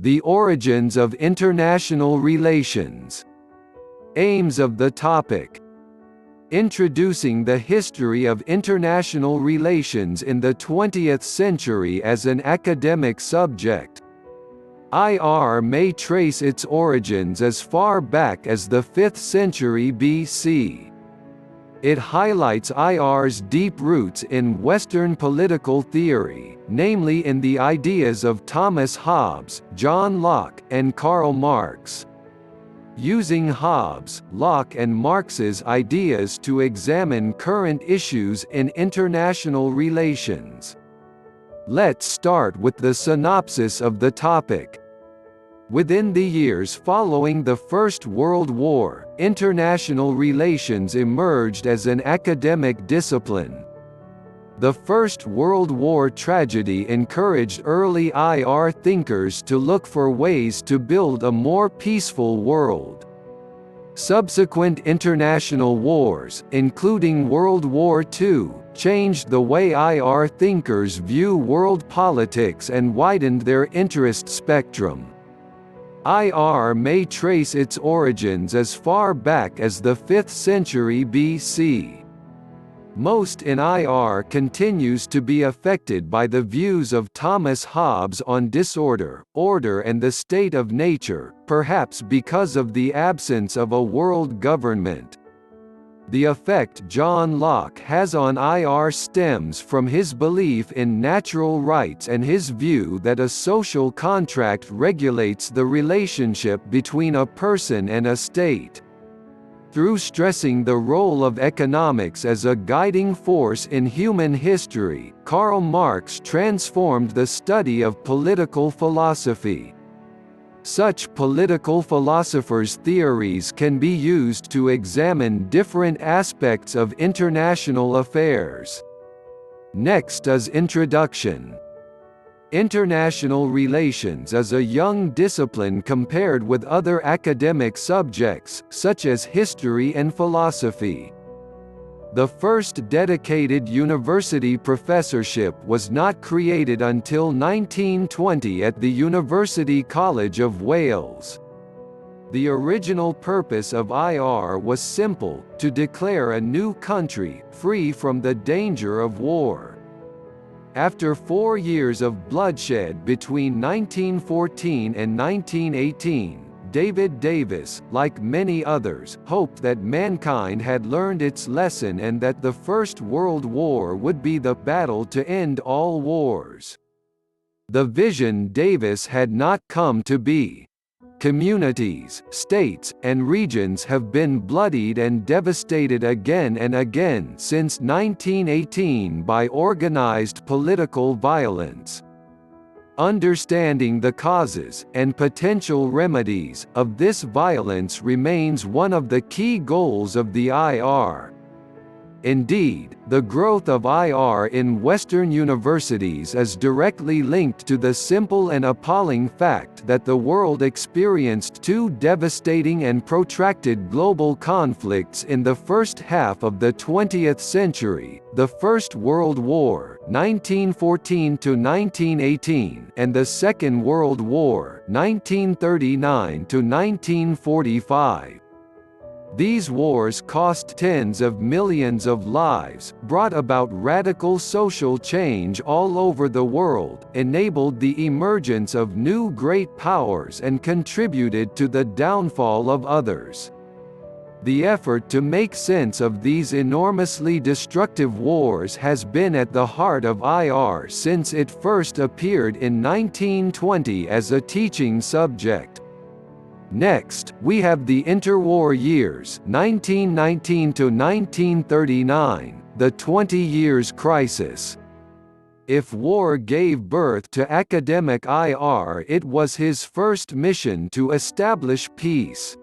The origins of international relations. Aims of the topic. Introducing the history of international relations in the 20th century as an academic subject. IR may trace its origins as far back as the 5th century BC. It highlights IR's deep roots in Western political theory, namely in the ideas of Thomas Hobbes, John Locke, and Karl Marx. Using Hobbes, Locke and Marx's ideas to examine current issues in international relations. Let's start with the synopsis of the topic. Within the years following the First World War, international relations emerged as an academic discipline. The First World War tragedy encouraged early IR thinkers to look for ways to build a more peaceful world. Subsequent international wars, including World War II, changed the way IR thinkers view world politics and widened their interest spectrum. IR may trace its origins as far back as the 5th century BC. Most in IR continues to be affected by the views of Thomas Hobbes on disorder, order and the state of nature, perhaps because of the absence of a world government. The effect John Locke has on IR stems from his belief in natural rights and his view that a social contract regulates the relationship between a person and a state. Through stressing the role of economics as a guiding force in human history, Karl Marx transformed the study of political philosophy. Such political philosophers' theories can be used to examine different aspects of international affairs. Next is introduction. International relations is a young discipline compared with other academic subjects, such as history and philosophy. The first dedicated university professorship was not created until 1920 at the University College of Wales. The original purpose of IR was simple: to declare a new country, free from the danger of war. After 4 years of bloodshed between 1914 and 1918, David Davis, like many others, hoped that mankind had learned its lesson and that the First World War would be the battle to end all wars. The vision Davis had not come to be. Communities, states, and regions have been bloodied and devastated again and again since 1918 by organized political violence. Understanding the causes, and potential remedies, of this violence remains one of the key goals of the IR. Indeed, the growth of IR in Western universities is directly linked to the simple and appalling fact that the world experienced 2 devastating and protracted global conflicts in the first half of the 20th century: the First World War (1914 to 1918) and the Second World War (1939 to 1945). These wars cost tens of millions of lives, brought about radical social change all over the world, enabled the emergence of new great powers and contributed to the downfall of others. The effort to make sense of these enormously destructive wars has been at the heart of IR since it first appeared in 1920 as a teaching subject. Next, we have the interwar years 1919 to 1939, the 20 Years' Crisis. If war gave birth to academic IR, it was his first mission to establish peace.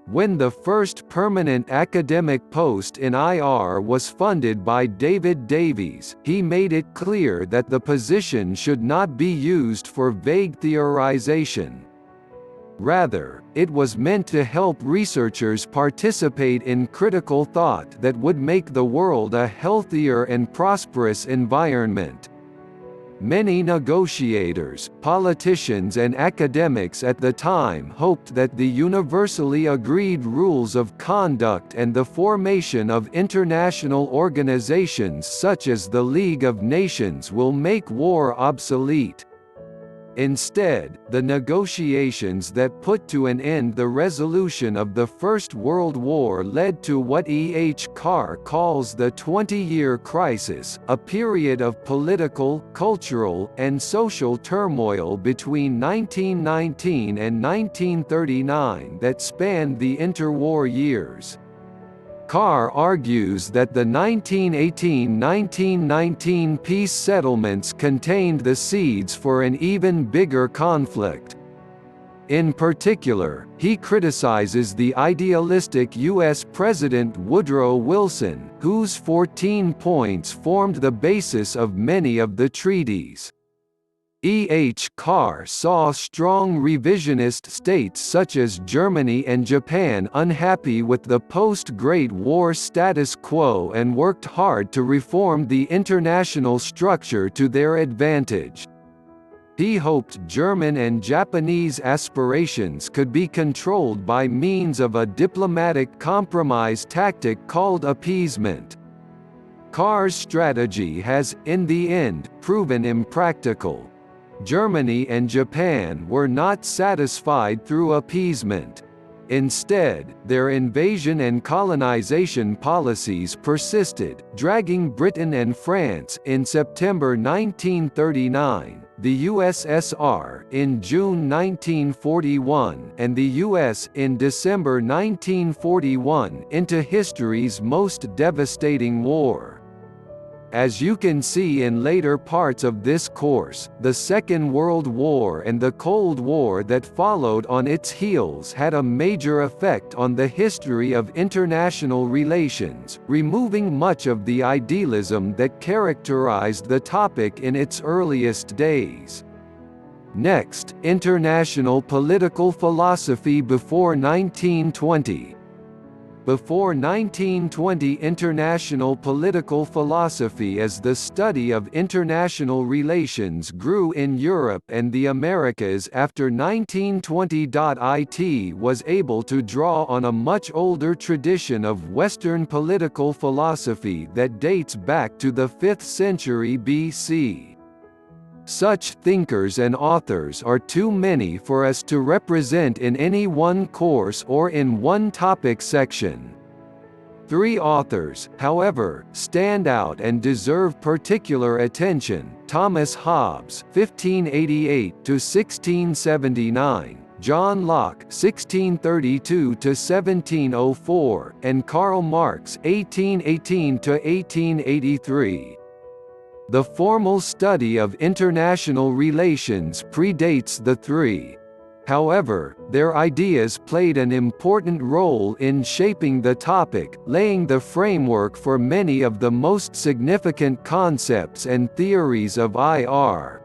When the first permanent academic post in IR was funded by David Davies, he made it clear that the position should not be used for vague theorization. Rather, it was meant to help researchers participate in critical thought that would make the world a healthier and prosperous environment. Many negotiators, politicians and academics at the time hoped that the universally agreed rules of conduct and the formation of international organizations such as the League of Nations will make war obsolete. Instead, the negotiations that put to an end the resolution of the First World War led to what E. H. Carr calls the 20-year crisis, a period of political, cultural, and social turmoil between 1919 and 1939 that spanned the interwar years. Carr argues that the 1918–1919 peace settlements contained the seeds for an even bigger conflict. In particular, he criticizes the idealistic U.S. President Woodrow Wilson, whose 14 points formed the basis of many of the treaties. E. H. Carr saw strong revisionist states such as Germany and Japan unhappy with the post-Great War status quo and worked hard to reform the international structure to their advantage. He hoped German and Japanese aspirations could be controlled by means of a diplomatic compromise tactic called appeasement. Carr's strategy has, in the end, proven impractical. Germany and Japan were not satisfied through appeasement. Instead, their invasion and colonization policies persisted, dragging Britain and France in September 1939, the USSR in June 1941, and the US in December 1941 into history's most devastating war. As you can see in later parts of this course, the Second World War and the Cold War that followed on its heels had a major effect on the history of international relations, removing much of the idealism that characterized the topic in its earliest days. Next, international political philosophy before 1920. Before 1920, international political philosophy as the study of international relations grew in Europe and the Americas after 1920. It was able to draw on a much older tradition of Western political philosophy that dates back to the 5th century BC. Such thinkers and authors are too many for us to represent in any one course or in one topic section. 3 authors, however, stand out and deserve particular attention: Thomas Hobbes (1588–1679), John Locke (1632–1704), and Karl Marx (1818–1883). The formal study of international relations predates the 3. However, their ideas played an important role in shaping the topic, laying the framework for many of the most significant concepts and theories of IR.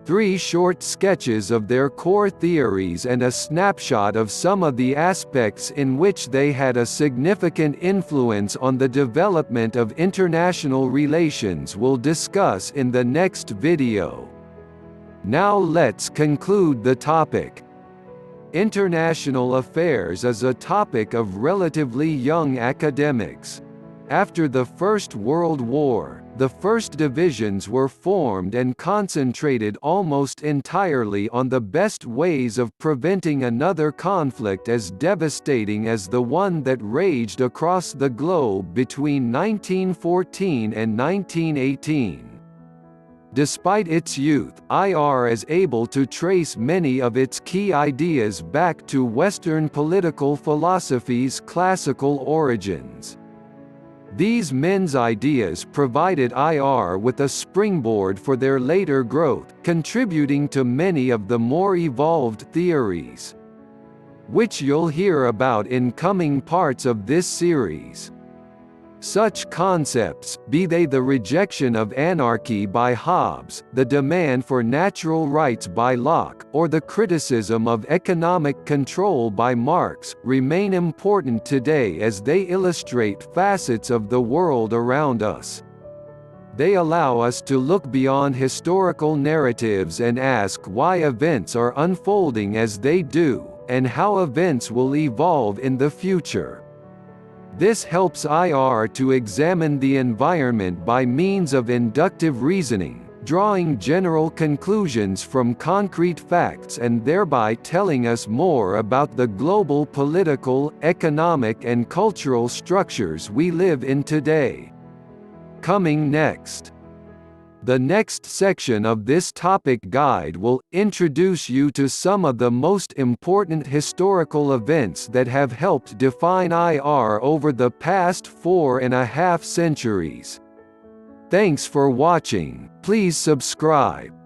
3 short sketches of their core theories and a snapshot of some of the aspects in which they had a significant influence on the development of international relations we'll discuss in the next video. Now let's conclude the topic. International affairs is a topic of relatively young academics. After the First World War, the first divisions were formed and concentrated almost entirely on the best ways of preventing another conflict as devastating as the one that raged across the globe between 1914 and 1918. Despite its youth, IR is able to trace many of its key ideas back to Western political philosophy's classical origins. These men's ideas provided IR with a springboard for their later growth, contributing to many of the more evolved theories, which you'll hear about in coming parts of this series. Such concepts, be they the rejection of anarchy by Hobbes, the demand for natural rights by Locke, or the criticism of economic control by Marx, remain important today as they illustrate facets of the world around us. They allow us to look beyond historical narratives and ask why events are unfolding as they do, and how events will evolve in the future. This helps IR to examine the environment by means of inductive reasoning, drawing general conclusions from concrete facts and thereby telling us more about the global political, economic and cultural structures we live in today. Coming next. The next section of this topic guide will introduce you to some of the most important historical events that have helped define IR over the past 4.5 centuries. Thanks for watching. Please subscribe.